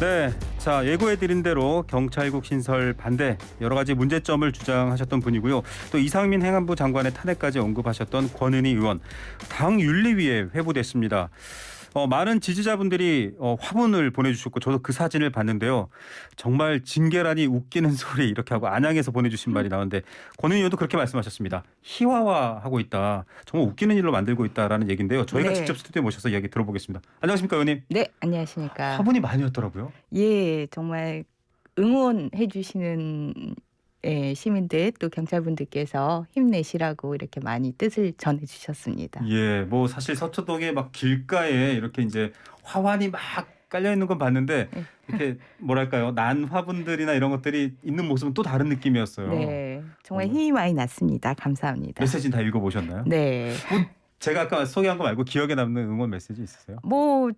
네, 자 예고해드린 대로 경찰국 신설 반대 여러 가지 문제점을 주장하셨던 분이고요. 또 이상민 행안부 장관의 탄핵까지 언급하셨던 권은희 의원, 당 윤리위에 회부됐습니다. 많은 지지자분들이 화분을 보내주셨고 저도 그 사진을 봤는데요. 정말 징계라니 웃기는 소리 이렇게 하고 안양에서 보내주신 말이 나오는데 권은희 의원도 그렇게 말씀하셨습니다. 희화화하고 있다. 정말 웃기는 일로 만들고 있다라는 얘기인데요. 저희가 네. 직접 스튜디오에 모셔서 이야기 들어보겠습니다. 안녕하십니까 의원님. 네, 안녕하십니까. 화분이 많이 왔더라고요. 예, 정말 응원해 주시는 시민들 또 경찰분들께서 힘내시라고 이렇게 많이 뜻을 전해 주셨습니다. 예, 뭐 사실 서초동에 막 길가에 이렇게 이제 화환이 막 깔려 있는 건 봤는데 네. 이렇게 뭐랄까요, 난 화분들이나 이런 것들이 있는 모습은 또 다른 느낌이었어요. 네, 정말 정말. 힘이 많이 났습니다. 감사합니다. 메시지는 다 읽어보셨나요? 네, 제가 아까 소개한 거 말고 기억에 남는 응원 메시지 있으세요? 뭐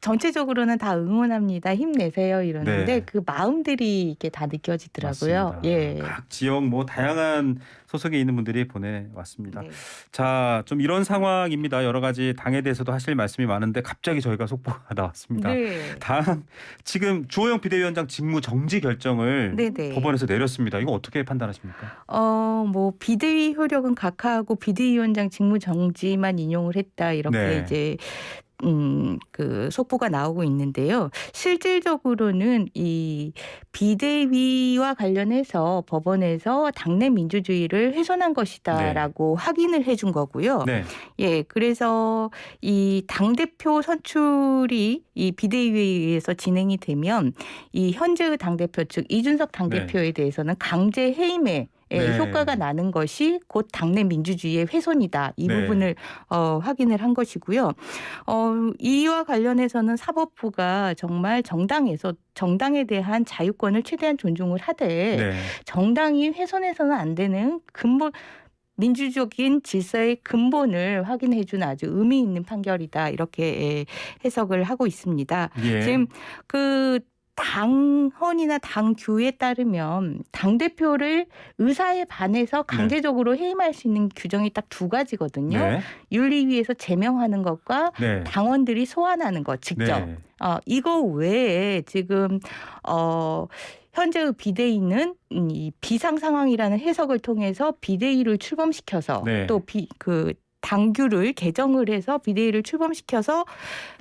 전체적으로는 다 응원합니다. 힘내세요 이러는데 네. 그 마음들이 이게 다 느껴지더라고요. 맞습니다. 예. 각 지역 뭐 다양한 소속에 있는 분들이 보내왔습니다. 네. 자, 좀 이런 상황입니다. 여러 가지 당에 대해서도 하실 말씀이 많은데 갑자기 저희가 속보가 나왔습니다. 네. 당 지금 주호영 비대위원장 직무 정지 결정을 네네. 법원에서 내렸습니다. 이거 어떻게 판단하십니까? 뭐 비대위 효력은 각하하고 비대위원장 직무 정지만 인용을 했다 이렇게 네. 이제 그 속보가 나오고 있는데요. 실질적으로는 이 비대위와 관련해서 법원에서 당내 민주주의를 훼손한 것이다라고 확인을 해준 거고요. 네. 예, 그래서 이 당대표 선출이 이 비대위에 의해서 진행이 되면 이 현재의 당대표 즉 이준석 당대표에 대해서는 강제 해임에 네. 효과가 나는 것이 곧 당내 민주주의의 훼손이다. 이 네. 부분을 확인을 한 것이고요. 이와 관련해서는 사법부가 정말 정당에 대한 자유권을 최대한 존중을 하되 네. 정당이 훼손해서는 안 되는 근본 민주적인 질서의 근본을 확인해 준 아주 의미 있는 판결이다. 이렇게 해석을 하고 있습니다. 예. 지금 그 당헌이나 당규에 따르면 당대표를 의사에 반해서 강제적으로 해임할 수 있는 규정이 딱 두 가지거든요. 네. 윤리위에서 제명하는 것과 네. 당원들이 소환하는 것 직접. 네. 이거 외에 지금 현재의 비대위는 이 비상 상황이라는 해석을 통해서 비대위를 출범시켜서 네. 또 당규를 개정을 해서 비대위를 출범시켜서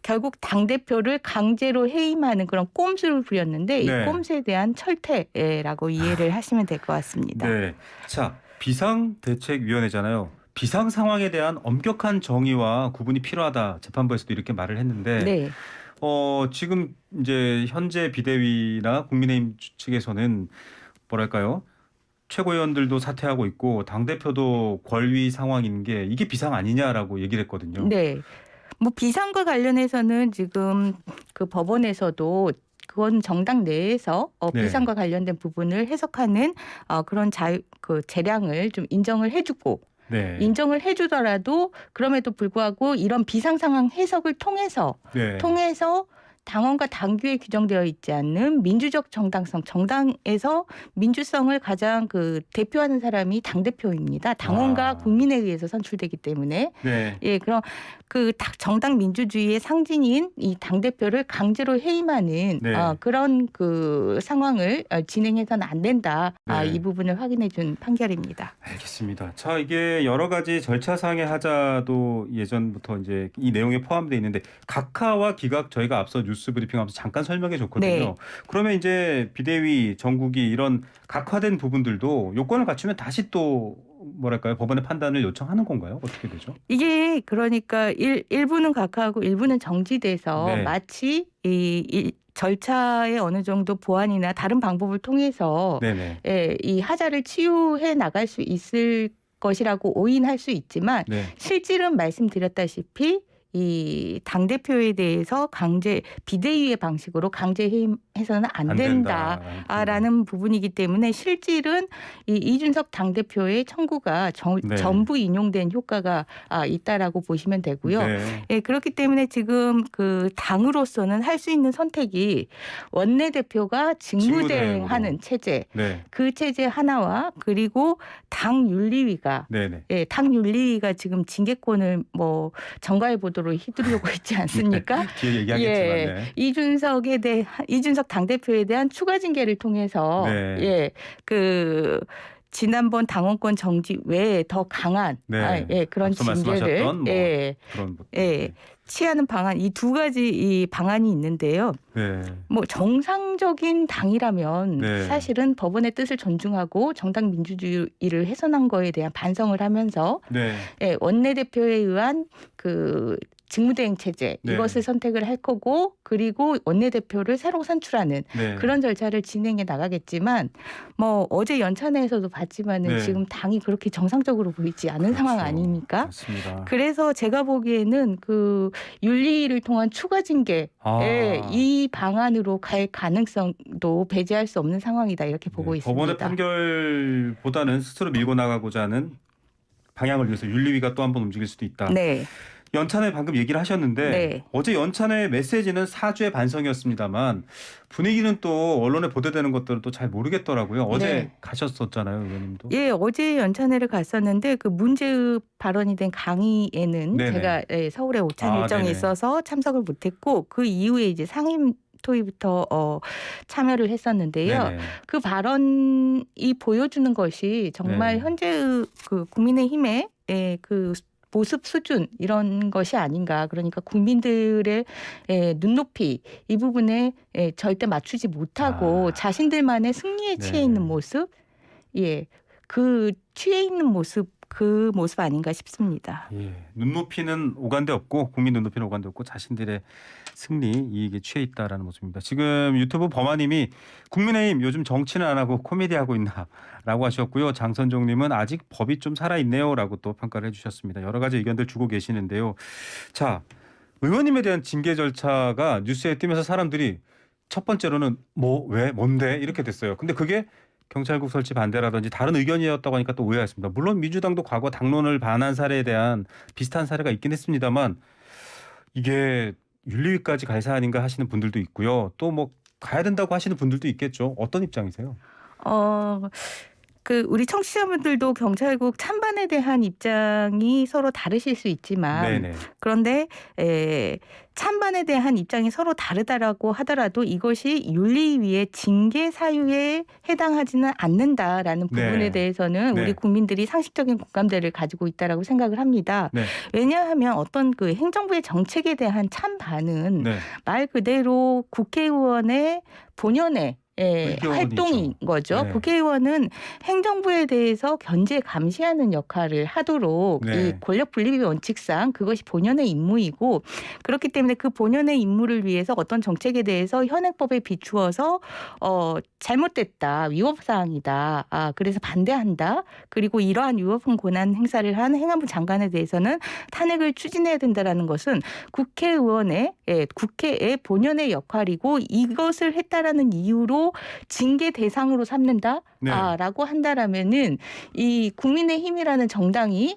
결국 당대표를 강제로 해임하는 그런 꼼수를 부렸는데 네. 이 꼼수에 대한 철퇴라고 이해를 하시면 될 것 같습니다. 네. 자, 비상대책위원회잖아요. 비상 상황에 대한 엄격한 정의와 구분이 필요하다. 재판부에서도 이렇게 말을 했는데 네. 지금 이제 현재 비대위나 국민의힘 측에서는 뭐랄까요? 최고위원들도 사퇴하고 있고 당대표도 권위 상황인 게 이게 비상 아니냐라고 얘기를 했거든요. 네. 뭐 비상과 관련해서는 지금 그 법원에서도 그건 정당 내에서 네. 비상과 관련된 부분을 해석하는 그런 재량을 좀 인정을 해주고 네. 인정을 해주더라도 그럼에도 불구하고 이런 비상 상황 해석을 통해서 네. 당원과 당규에 규정되어 있지 않는 민주적 정당성, 정당에서 민주성을 가장 대표하는 사람이 당대표입니다. 당원과 국민에 의해서 선출되기 때문에. 네. 예, 그럼 정당 민주주의의 상징인 이 당대표를 강제로 해임하는 네. 그런 상황을 진행해서는 안 된다. 네. 이 부분을 확인해 준 판결입니다. 알겠습니다. 자, 이게 여러 가지 절차상의 하자도 예전부터 이제 이 내용에 포함되어 있는데 각하와 기각 저희가 앞서 뉴스 브리핑하면서 잠깐 설명해 줬거든요. 네. 그러면 이제 비대위, 정국이 이런 각화된 부분들도 요건을 갖추면 다시 또 뭐랄까요? 법원의 판단을 요청하는 건가요? 어떻게 되죠? 이게 그러니까 일부는 각하하고 일부는 정지돼서 네. 마치 이 절차의 어느 정도 보완이나 다른 방법을 통해서 네네. 이 하자를 치유해 나갈 수 있을 것이라고 오인할 수 있지만 네. 실질은 말씀드렸다시피 이 당대표에 대해서 비대위의 방식으로 강제 해서는 안 된다라는 부분이기 때문에 실질은 이 이준석 당대표의 청구가 네. 전부 인용된 효과가 있다라고 보시면 되고요. 네. 예, 그렇기 때문에 지금 그 당으로서는 할 수 있는 선택이 원내대표가 직무대행하는 체제, 네. 그 체제 하나와 그리고 당 윤리위가 네네. 예, 당 윤리위가 지금 징계권을 뭐 전가해 보도록 휘두르고 있지 않습니까? 뒤에 얘기하겠지만. 네. 이준석 당대표에 대한 추가 징계를 통해서 네. 예, 그 지난번 당원권 정지 외에 더 강한 네. 그런 앞서 징계를 말씀하셨던 뭐 그런 것들. 예, 취하는 방안 이 두 가지 이 방안이 있는데요. 네. 뭐 정상적인 당이라면 네. 사실은 법원의 뜻을 존중하고 정당 민주주의를 훼손한 거에 대한 반성을 하면서 네. 예, 원내대표에 의한 그 직무대행 체제 네. 이것을 선택을 할 거고 그리고 원내대표를 새로 선출하는 네. 그런 절차를 진행해 나가겠지만 뭐 어제 연찬회에서도 봤지만은 네. 지금 당이 그렇게 정상적으로 보이지 않은 상황 아닙니까? 맞습니다. 그래서 제가 보기에는 그 윤리를 통한 추가 징계 이 방안으로 갈 가능성도 배제할 수 없는 상황이다 이렇게 보고 있습니다. 법원의 판결보다는 스스로 밀고 나가고자 하는 방향을 위해서 윤리위가 또 한 번 움직일 수도 있다. 네. 연찬회 방금 얘기를 하셨는데 네. 어제 연찬회 메시지는 사주의 반성이었습니다만 분위기는 또 언론에 보도되는 것들은 또 잘 모르겠더라고요. 어제 네. 가셨었잖아요, 의원님도. 예, 어제 연찬회를 갔었는데 그 문제의 발언이 된 강의에는 네네. 제가 서울에 오찬 일정이 네네. 있어서 참석을 못했고 그 이후에 이제 상임 토의부터 참여를 했었는데요. 네네. 그 발언이 보여주는 것이 정말 네. 현재의 그 국민의힘의 그 모습 수준 이런 것이 아닌가. 그러니까 국민들의 눈높이 이 부분에 절대 맞추지 못하고 자신들만의 승리에 네. 취해 있는 모습, 그 취해 있는 모습 그 모습 아닌가 싶습니다. 예, 눈높이는 오간데 없고 국민 눈높이는 오간데 없고 자신들의 승리 이익에 취해 있다라는 모습입니다. 지금 유튜브 범아님이 국민의힘 요즘 정치는 안 하고 코미디 하고 있나라고 하셨고요. 장선종님은 아직 법이 좀 살아있네요라고 또 평가를 해주셨습니다. 여러 가지 의견들 주고 계시는데요. 자, 의원님에 대한 징계 절차가 뉴스에 뜨면서 사람들이 첫 번째로는 뭔데 이렇게 됐어요. 근데 그게 경찰국 설치 반대라든지 다른 의견이었다고 하니까 또 오해했습니다. 물론 민주당도 과거 당론을 반한 사례에 대한 비슷한 사례가 있긴 했습니다만 이게 윤리위까지 갈 사안인가 하시는 분들도 있고요. 또 뭐 가야 된다고 하시는 분들도 있겠죠. 어떤 입장이세요? 그 우리 청취자분들도 경찰국 찬반에 대한 입장이 서로 다르실 수 있지만 네네. 그런데 찬반에 대한 입장이 서로 다르다라고 하더라도 이것이 윤리위의 징계 사유에 해당하지는 않는다라는 부분에 네. 대해서는 네. 우리 국민들이 상식적인 공감대를 가지고 있다라고 생각을 합니다. 네. 왜냐하면 어떤 그 행정부의 정책에 대한 찬반은 네. 말 그대로 국회의원의 본연의 의견이죠. 활동인 거죠. 네. 국회의원은 행정부에 대해서 견제 감시하는 역할을 하도록 네. 이 권력 분립의 원칙상 그것이 본연의 임무이고 그렇기 때문에 그 본연의 임무를 위해서 어떤 정책에 대해서 현행법에 비추어서 잘못됐다, 위법 사항이다. 그래서 반대한다. 그리고 이러한 위법한 권한 행사를 한 행안부 장관에 대해서는 탄핵을 추진해야 된다라는 것은 국회의원의 국회의 본연의 역할이고 이것을 했다라는 이유로 징계 대상으로 삼는다라고 한다라면은 이 국민의힘이라는 정당이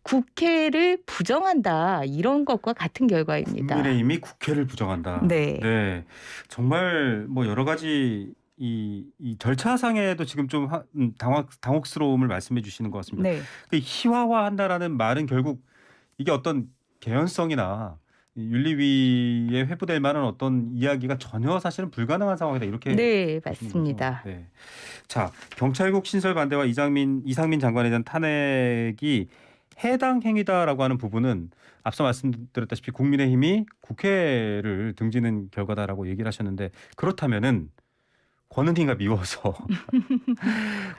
국회를 부정한다 이런 것과 같은 결과입니다. 국민의힘이 국회를 부정한다. 네. 네. 정말 뭐 여러 가지 이 절차상에도 지금 좀 당혹스러움을 말씀해 주시는 것 같습니다. 네. 희화화한다라는 말은 결국 이게 어떤 개연성이나 윤리위에 회부될 만한 어떤 이야기가 전혀 사실은 불가능한 상황이다 이렇게. 네, 맞습니다. 네. 자, 경찰국 신설 반대와 이상민 장관에 대한 탄핵이 해당 행위다라고 하는 부분은 앞서 말씀드렸다시피 국민의힘이 국회를 등지는 결과다라고 얘기를 하셨는데 그렇다면은 권은희가 미워서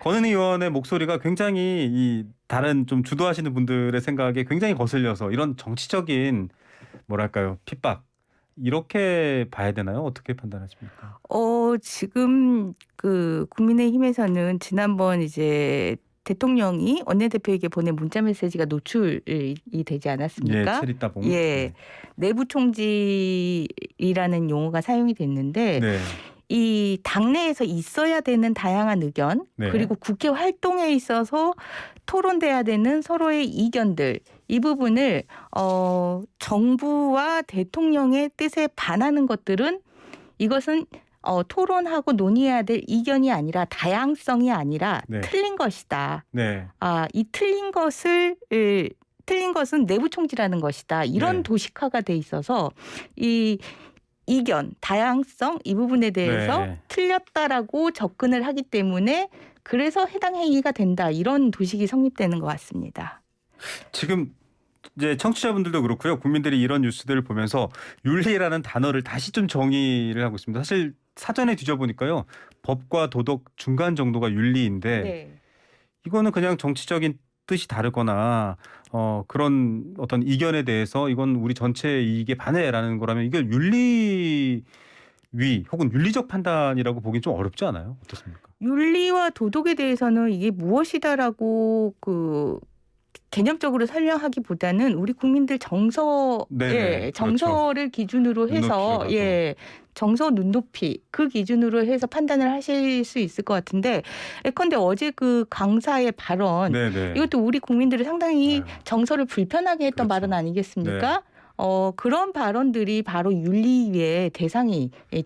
권은희 의원의 목소리가 굉장히 이 다른 좀 주도하시는 분들의 생각에 굉장히 거슬려서 이런 정치적인 뭐랄까요 핍박 이렇게 봐야 되나요? 어떻게 판단하십니까? 지금 그 국민의힘에서는 지난번 이제 대통령이 원내대표에게 보낸 문자 메시지가 노출이 되지 않았습니까? 예, 체리따봉. 예, 내부 총질이라는 용어가 사용이 됐는데 네. 이 당내에서 있어야 되는 다양한 의견 네. 그리고 국회 활동에 있어서 토론돼야 되는 서로의 이견들 이 부분을 정부와 대통령의 뜻에 반하는 것들은 이것은 토론하고 논의해야 될 이견이 아니라 다양성이 아니라 네. 틀린 것이다. 네. 이 틀린 것은 내부 총질하는 것이다. 이런 네. 도식화가 돼 있어서 이 이견, 다양성 이 부분에 대해서 네. 틀렸다라고 접근을 하기 때문에 그래서 해당 행위가 된다. 이런 도식이 성립되는 것 같습니다. 지금 이제 청취자분들도 그렇고요. 국민들이 이런 뉴스들을 보면서 윤리라는 단어를 다시 좀 정의를 하고 있습니다. 사실 사전에 뒤져보니까요. 법과 도덕 중간 정도가 윤리인데 네. 이거는 그냥 정치적인 뜻이 다르거나 그런 어떤 이견에 대해서 이건 우리 전체의 이익에 반해라는 거라면 이게 윤리위 혹은 윤리적 판단이라고 보기엔 좀 어렵지 않아요? 어떻습니까? 윤리와 도덕에 대해서는 이게 무엇이다라고 개념적으로 설명하기보다는 우리 국민들 네네, 정서를 기준으로 해서 눈높이라도. 정서 눈높이 그 기준으로 해서 판단을 하실 수 있을 것 같은데 예컨대 어제 그 강사의 발언 네네. 이것도 우리 국민들을 상당히 아유. 정서를 불편하게 했던 그렇죠. 발언 아니겠습니까? 그런 발언들이 바로 윤리위의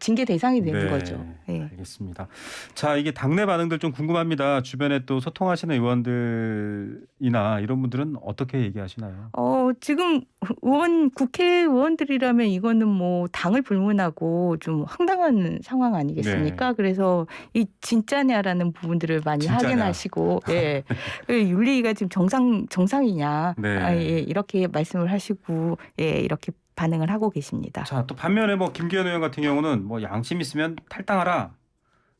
징계 대상이 되는 네, 거죠. 네. 알겠습니다. 자, 이게 당내 반응들 좀 궁금합니다. 주변에 또 소통하시는 의원들이나 이런 분들은 어떻게 얘기하시나요? 지금 국회의원들이라면 이거는 뭐 당을 불문하고 좀 황당한 상황 아니겠습니까? 네. 그래서 이 진짜냐라는 부분들을 많이 진짜냐. 확인하시고, 예. 윤리위가 지금 정상이냐, 네. 예, 이렇게 말씀을 하시고, 예, 이렇게 반응을 하고 계십니다. 자, 또 반면에 뭐 김기현 의원 같은 경우는 뭐 양심 있으면 탈당하라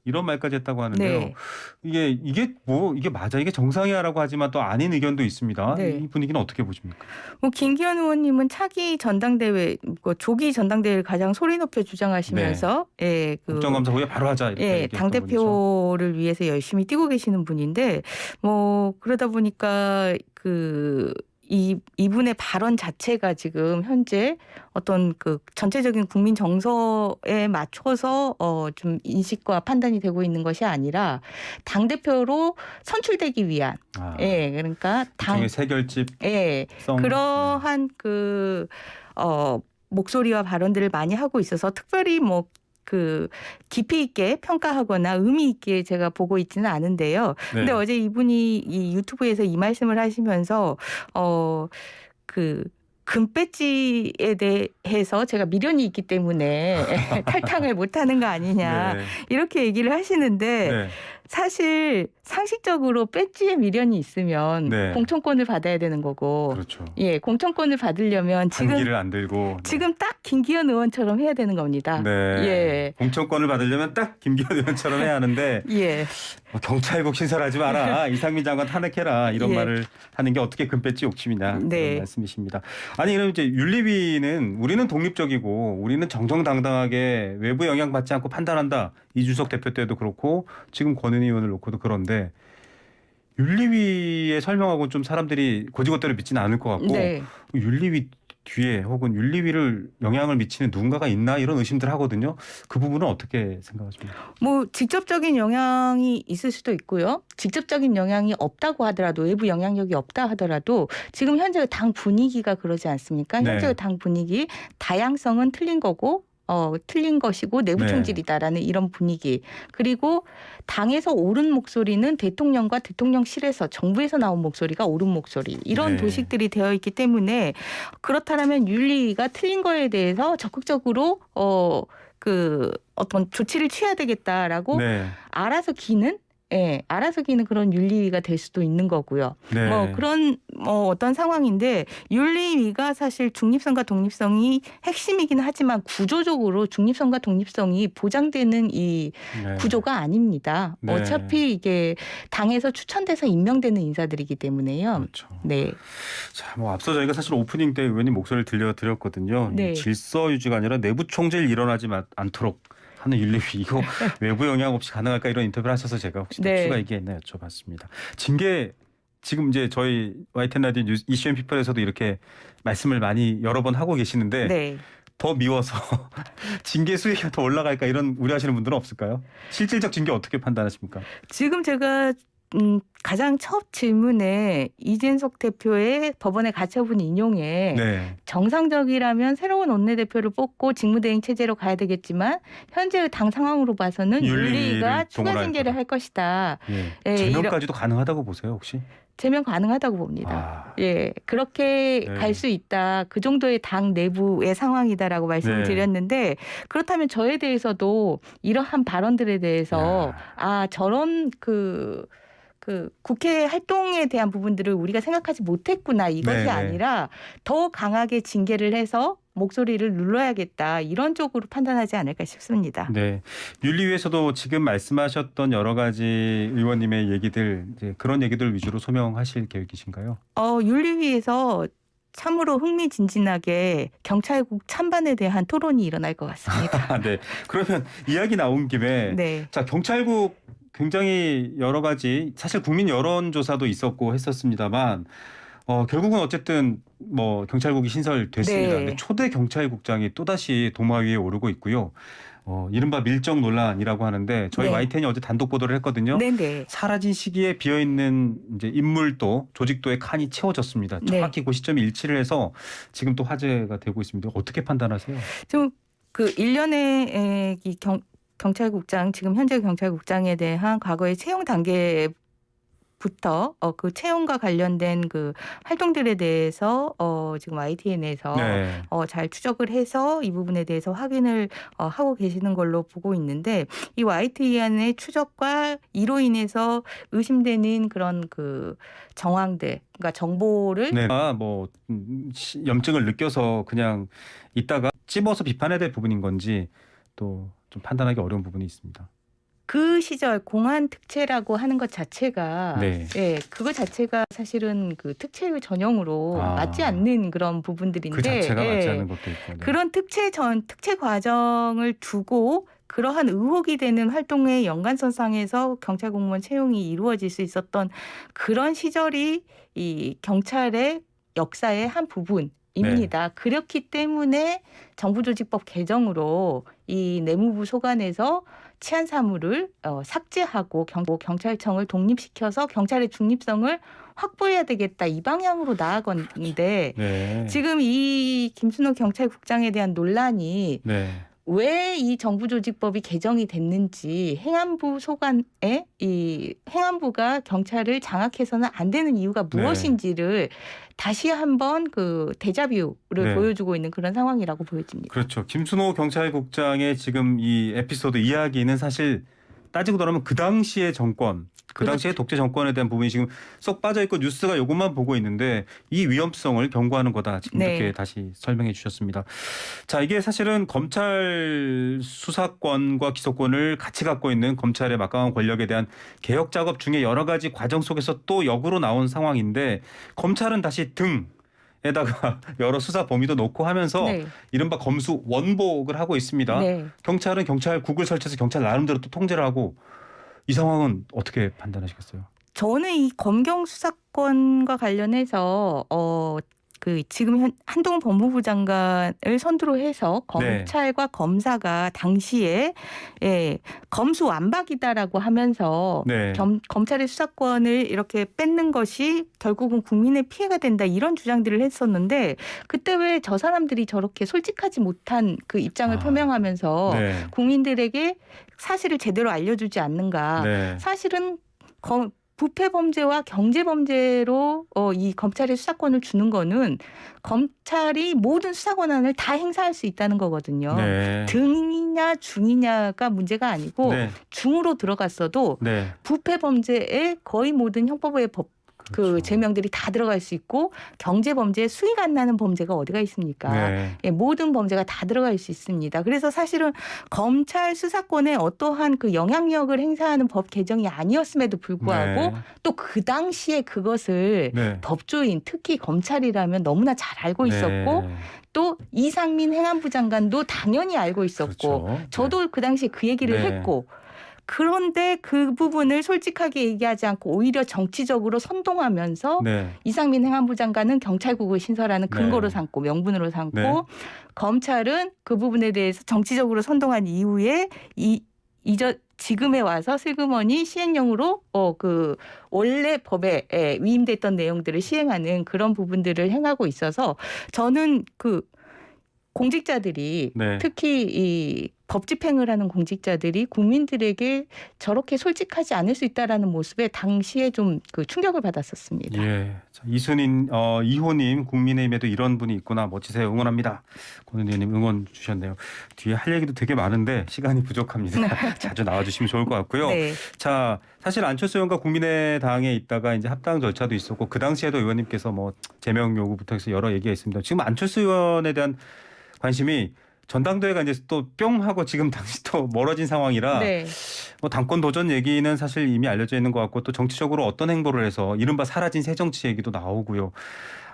이런 말까지 했다고 하는데요. 네. 이게 맞아? 이게 정상이야라고 하지만 또 아닌 의견도 있습니다. 네. 이 분위기는 어떻게 보십니까? 김기현 의원님은 차기 전당대회, 조기 전당대회를 가장 소리 높여 주장하시면서, 예, 국정감사 후에 바로 하자 이렇게 예, 얘기했던 분이죠. 당대표를 위해서 열심히 뛰고 계시는 분인데, 그러다 보니까 이분의 발언 자체가 지금 현재 어떤 전체적인 국민 정서에 맞춰서 좀 인식과 판단이 되고 있는 것이 아니라 당대표로 선출되기 위한, 예, 그러니까 당의 세결집 예, 그러한 목소리와 발언들을 많이 하고 있어서 특별히 깊이 있게 평가하거나 의미 있게 제가 보고 있지는 않은데요. 네. 근데 어제 이분이 이 유튜브에서 이 말씀을 하시면서 금배지에 대해서 제가 미련이 있기 때문에 탈당을 못하는 거 아니냐 네. 이렇게 얘기를 하시는데 네. 사실 상식적으로 배지에 미련이 있으면 네. 공천권을 받아야 되는 거고, 그렇죠. 예, 공천권을 받으려면 단기를 안 들고 지금 딱 김기현 의원처럼 해야 되는 겁니다. 네. 예. 공천권을 받으려면 딱 김기현 의원처럼 해야 하는데 예. 경찰국 신설하지 마라. 이상민 장관 탄핵해라. 이런 예. 말을 하는 게 어떻게 금배지 욕심이냐. 네. 그런 말씀이십니다. 아니 그럼 이제 윤리위는 우리는 독립적이고 우리는 정정당당하게 외부 영향받지 않고 판단한다. 이준석 대표 때도 그렇고 지금 권은희 의원을 놓고도 그런데 윤리위의 설명하고는 좀 사람들이 고지것대로 믿지는 않을 것 같고 네. 윤리위 뒤에 혹은 윤리위를 영향을 미치는 누군가가 있나 이런 의심들 하거든요. 그 부분은 어떻게 생각하십니까? 직접적인 영향이 있을 수도 있고요. 직접적인 영향이 없다고 하더라도 외부 영향력이 없다 하더라도 지금 현재 당 분위기가 그러지 않습니까? 네. 현재 당 분위기 다양성은 틀린 거고 틀린 것이고 내부 네. 총질이다라는 이런 분위기. 그리고 당에서 옳은 목소리는 대통령과 대통령실에서 정부에서 나온 목소리가 옳은 목소리. 이런 네. 도식들이 되어 있기 때문에 그렇다면 윤리위가 틀린 거에 대해서 적극적으로 어떤 조치를 취해야 되겠다라고 네. 알아서 기는 그런 윤리위가 될 수도 있는 거고요. 네. 그런 어떤 상황인데 윤리위가 사실 중립성과 독립성이 핵심이긴 하지만 구조적으로 중립성과 독립성이 보장되는 이 네. 구조가 아닙니다. 네. 어차피 이게 당에서 추천돼서 임명되는 인사들이기 때문에요. 그렇죠. 네. 자, 앞서 저희가 사실 오프닝 때 의원님 목소리를 들려드렸거든요. 네. 질서 유지가 아니라 내부 총질 일어나지 않도록 하는 윤리위 이거 외부 영향 없이 가능할까 이런 인터뷰를 하셔서 제가 혹시 또 추가 얘기했나 여쭤봤습니다. 징계 지금 이제 저희 YTN 라디오 이슈앤피플에서도 이렇게 말씀을 많이 여러 번 하고 계시는데 네. 더 미워서 징계 수위가 더 올라갈까 이런 우려하시는 분들은 없을까요? 실질적 징계 어떻게 판단하십니까? 지금 제가 가장 첫 질문에 이진석 대표의 법원의 가처분 인용에 네. 정상적이라면 새로운 원내대표를 뽑고 직무대행 체제로 가야 되겠지만 현재의 당 상황으로 봐서는 윤리위가 추가 동원할 징계를 거다. 할 것이다. 예. 예, 제명까지도 가능하다고 보세요, 혹시? 제명 가능하다고 봅니다. 아, 예, 그렇게 네. 갈 수 있다. 그 정도의 당 내부의 상황이다라고 말씀을 네. 드렸는데 그렇다면 저에 대해서도 이러한 발언들에 대해서 저런 그 국회 활동에 대한 부분들을 우리가 생각하지 못했구나 이것이 네네. 아니라 더 강하게 징계를 해서 목소리를 눌러야겠다 이런 쪽으로 판단하지 않을까 싶습니다. 네. 윤리위에서도 지금 말씀하셨던 여러 가지 의원님의 얘기들, 이제 그런 얘기들 위주로 소명하실 계획이신가요? 윤리위에서 참으로 흥미진진하게 경찰국 찬반에 대한 토론이 일어날 것 같습니다. 네. 그러면 이야기 나온 김에 네. 자, 경찰국 굉장히 여러 가지 사실 국민 여론조사도 있었고 했었습니다만 결국은 어쨌든 뭐 경찰국이 신설됐습니다. 네. 근데 초대 경찰국장이 또다시 도마 위에 오르고 있고요. 이른바 밀정 논란이라고 하는데 저희 네. YTN이 어제 단독 보도를 했거든요. 네네. 사라진 시기에 비어있는 이제 인물도 조직도의 칸이 채워졌습니다. 정확히 그 시점이 일치를 해서 지금 또 화제가 되고 있습니다. 어떻게 판단하세요? 좀 그 일련의 이 경찰국장 지금 현재 경찰국장에 대한 과거의 채용 단계부터 그 채용과 관련된 그 활동들에 대해서 지금 YTN에서 네. 잘 추적을 해서 이 부분에 대해서 확인을 하고 계시는 걸로 보고 있는데 이 YTN의 추적과 이로 인해서 의심되는 그런 그 정황들, 그러니까 정보를 네. 뭐 염증을 느껴서 그냥 이따가 찝어서 비판해야 될 부분인 건지 또 좀 판단하기 어려운 부분이 있습니다. 그 시절 공안 특채라고 하는 것 자체가 네. 예, 그거 자체가 사실은 그 특채의 전형으로 맞지 않는 그런 부분들인데 그 자체가 맞지 예, 않는 것도 있고. 네. 그런 특채 과정을 두고 그러한 의혹이 되는 활동의 연관선상에서 경찰 공무원 채용이 이루어질 수 있었던 그런 시절이 이 경찰의 역사의 한 부분입니다. 그렇기 때문에 정부조직법 개정으로 이 내무부 소관에서 치안 사무를 삭제하고 경찰청을 독립시켜서 경찰의 중립성을 확보해야 되겠다 이 방향으로 나아갔는데 네. 지금 이 김순호 경찰국장에 대한 논란이 네. 왜 이 정부조직법이 개정이 됐는지 행안부 소관에 이 행안부가 경찰을 장악해서는 안 되는 이유가 무엇인지를 다시 한번 그 데자뷰를 보여주고 있는 그런 상황이라고 보여집니다. 그렇죠. 김순호 경찰국장의 지금 이 에피소드 이야기는 사실 따지고 들어가면 그 당시의 정권, 그 당시의 독재 정권에 대한 부분이 지금 쏙 빠져 있고 뉴스가 이것만 보고 있는데 이 위험성을 경고하는 거다. 지금 이렇게 다시 설명해 주셨습니다. 자, 이게 사실은 검찰 수사권과 기소권을 같이 갖고 있는 검찰의 막강한 권력에 대한 개혁 작업 중에 여러 가지 과정 속에서 또 역으로 나온 상황인데 검찰은 다시 에다가 여러 수사 범위도 놓고 하면서 이른바 검수 원복을 하고 있습니다. 경찰은 경찰국을 설치해서 경찰 나름대로 또 통제를 하고 이 상황은 어떻게 판단하시겠어요? 저는 이 검경 수사권과 관련해서 그 지금 한동훈 법무부 장관을 선두로 해서 검찰과 검사가 당시에 검수 완박이다라고 하면서 검찰의 수사권을 이렇게 뺏는 것이 결국은 국민의 피해가 된다 이런 주장들을 했었는데 그때 왜 저 사람들이 저렇게 솔직하지 못한 그 입장을 표명하면서 국민들에게 사실을 제대로 알려주지 않는가. 사실은 부패 범죄와 경제 범죄로 이 검찰의 수사권을 주는 거는 검찰이 모든 수사 권한을 다 행사할 수 있다는 거거든요. 등이냐 중이냐가 문제가 아니고 중으로 들어갔어도 부패 범죄의 거의 모든 형법의 그 죄명들이 다 들어갈 수 있고 경제 범죄에 수익 안 나는 범죄가 어디가 있습니까? 모든 범죄가 다 들어갈 수 있습니다. 그래서 사실은 검찰 수사권에 어떠한 그 영향력을 행사하는 법 개정이 아니었음에도 불구하고 또 그 당시에 그것을 법조인 특히 검찰이라면 너무나 잘 알고 있었고 또 이상민 행안부 장관도 당연히 알고 있었고 저도 그 당시에 그 얘기를 했고 그런데 그 부분을 솔직하게 얘기하지 않고 오히려 정치적으로 선동하면서 네. 이상민 행안부 장관은 경찰국을 신설하는 근거로 네. 삼고 명분으로 삼고 네. 검찰은 그 부분에 대해서 정치적으로 선동한 이후에 지금에 와서 슬그머니 시행령으로 그 원래 법에 위임됐던 내용들을 시행하는 그런 부분들을 행하고 있어서 저는 그 공직자들이 네. 특히 이 법 집행을 하는 공직자들이 국민들에게 저렇게 솔직하지 않을 수 있다라는 모습에 당시에 좀 그 충격을 받았었습니다. 예. 자, 이호님 국민의힘에도 이런 분이 있구나. 멋지세요. 응원합니다. 권은희 의원님 응원 주셨네요. 뒤에 할 얘기도 되게 많은데 시간이 부족합니다. 자주 나와주시면 좋을 것 같고요. 네. 자, 사실 안철수 의원과 국민의당에 있다가 이제 합당 절차도 있었고 그 당시에도 의원님께서 뭐 제명 요구부터 해서 여러 얘기가 있습니다. 지금 안철수 의원에 대한 관심이 전당대회가 이제 또 뿅 하고 지금 당시 또 멀어진 상황이라 네. 뭐 당권 도전 얘기는 사실 이미 알려져 있는 것 같고 또 정치적으로 어떤 행보를 해서 이른바 사라진 새정치 얘기도 나오고요.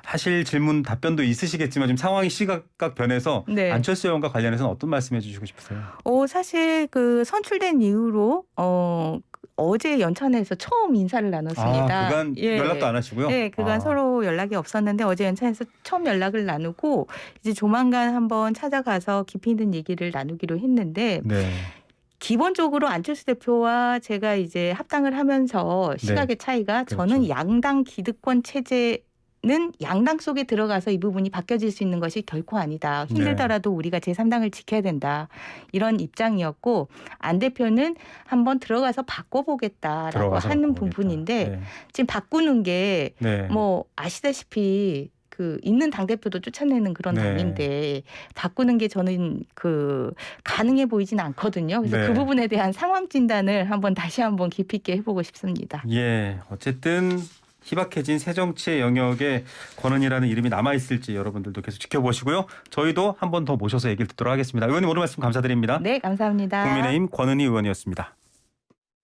하실 질문 답변도 있으시겠지만 지금 상황이 시각각 변해서 네. 안철수 의원과 관련해서는 어떤 말씀해 주시고 싶으세요? 사실 그 선출된 이후로 어제 연찬에서 처음 인사를 나눴습니다. 그간 예. 연락도 안 하시고요? 네, 그간 서로 연락이 없었는데 어제 연찬에서 처음 연락을 나누고 이제 조만간 한번 찾아가서 깊이 있는 얘기를 나누기로 했는데 네. 기본적으로 안철수 대표와 제가 이제 합당을 하면서 시각의 차이가 저는 그렇죠. 양당 기득권 체제는 양당 속에 들어가서 이 부분이 바뀌어질 수 있는 것이 결코 아니다. 힘들더라도 우리가 제3당을 지켜야 된다. 이런 입장이었고 안 대표는 한번 들어가서 바꿔보겠다라고 하는 부분인데 네. 지금 바꾸는 게 네. 뭐 아시다시피 그 있는 당대표도 쫓아내는 그런 네. 당인데 바꾸는 게 저는 그 가능해 보이진 않거든요. 그래서 네. 그 부분에 대한 상황 진단을 다시 한번 깊이 있게 해보고 싶습니다. 예, 어쨌든 희박해진 새정치의 영역에 권은희라는 이름이 남아있을지 여러분들도 계속 지켜보시고요. 저희도 한 번 더 모셔서 얘기를 듣도록 하겠습니다. 의원님 오늘 말씀 감사드립니다. 네, 감사합니다. 국민의힘 권은희 의원이었습니다.